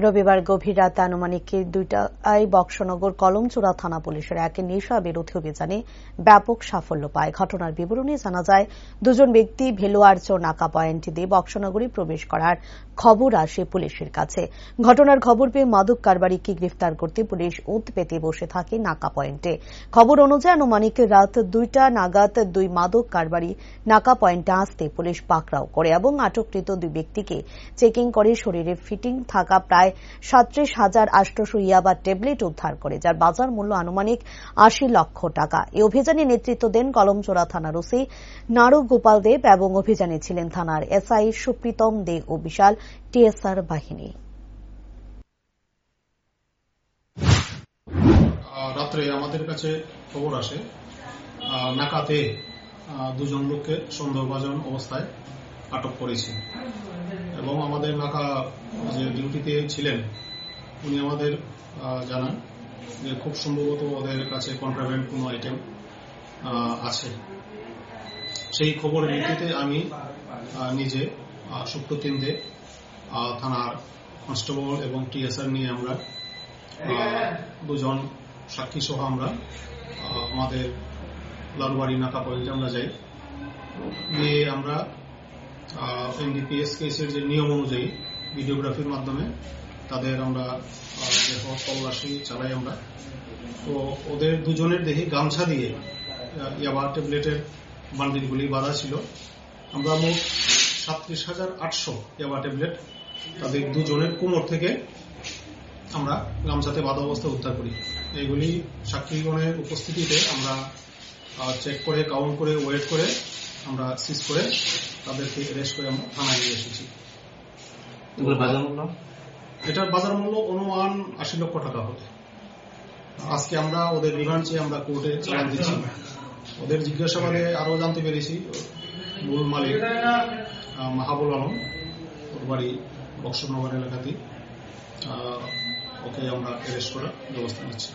রবিবার গভীর রাতে আনুমানিক 2টায় বক্সনগর কলমচূড়া থানা পুলিশের এক নেশা বিরোধী অভিযানে ব্যাপক সাফল্য পায়। ঘটনার বিবরণী জানা যায়, দুজন ব্যক্তি ভেলোয়ারচর নাকা পয়েন্ট দিয়ে বক্সনগরে প্রবেশ করার খবর আসে পুলিশের কাছে। ঘটনার খবর পেয়ে মাদক কারবারিকে গ্রেফতার করতে পুলিশ ওঁত পেতে বসে থাকে নাকা পয়েন্টে। খবর অনুযায়ী আনুমানিক রাত 2টা নাগাদ দুই মাদক কারবারি নাকা পয়েন্টে আসতে পুলিশ পাকড়াও করে এবং আটককৃত দুই ব্যক্তিকে চেকিং করে শরীরে ফিটিং থাকা প্রায় 37,800 ইয়াবা ট্যাবলেট উদ্ধার করে, যার বাজার মূল্য আনুমানিক 80 লক্ষ টাকা। এই অভিযানে নেতৃত্ব দেন কলমচূড়া থানার ওসি নারু গোপাল দেব এবং অভিযানে ছিলেন থানার এসআই সুপ্রীতম দে ও বিশাল টিএসআর বাহিনী। রাত্রে আমাদের কাছে খবর আসে নাকাতে দুজন লোককে সন্দেহভাজন অবস্থায় আটক করেছে এবং আমাদের নাকা যে ডিউটিতে ছিলেন উনি আমাদের জানান যে খুব সম্ভবত ওদের কাছে কন্ট্রাব্যান্ড কোনো আইটেম আছে। সেই খবরের ভিত্তিতে আমি নিজে সুপ্রতিম দে থানার কনস্টেবল এবং টিএসআর নিয়ে আমরা দুজন সাক্ষী সহ আমরা আমাদের লালবাড়ি নাকা পয়েন্টে আমরা যাই। গিয়ে আমরা এনডিপিএস কেসের যে নিয়ম অনুযায়ী ভিডিওগ্রাফির মাধ্যমে তাদের আমরা দেহ তল্লাশি চালাই আমরা। তো ওদের দুজনের দেহে গামছা দিয়ে ইয়াবা ট্যাবলেটের বান্ডিলগুলি বাঁধা ছিল। আমরা মোট 37,800 ইয়াবা ট্যাবলেট তাদের দুজনের কোমর থেকে আমরা গামছাতে বাঁধা অবস্থায় উদ্ধার করি। এইগুলি সাক্ষীগণের উপস্থিতিতে আমরা চেক করে, কাউন্ট করে, ওয়েট করে আমরা সিজ করে তাদেরকে অ্যারেস্ট করে আমরা থানায় নিয়ে এসেছি। এটার বাজার মূল্য অনুমান 80 লক্ষ টাকা হবে। আজকে আমরা ওদের রিমান্ড চেয়ে আমরা কোর্টে চালান দিচ্ছি। ওদের জিজ্ঞাসাবাদে আরো জানতে পেরেছি মূল মালিক মাহাবুল আলম, ওর বাড়ি বক্সনগর এলাকাতেই। ওকে আমরা অ্যারেস্ট করার ব্যবস্থা নিচ্ছি।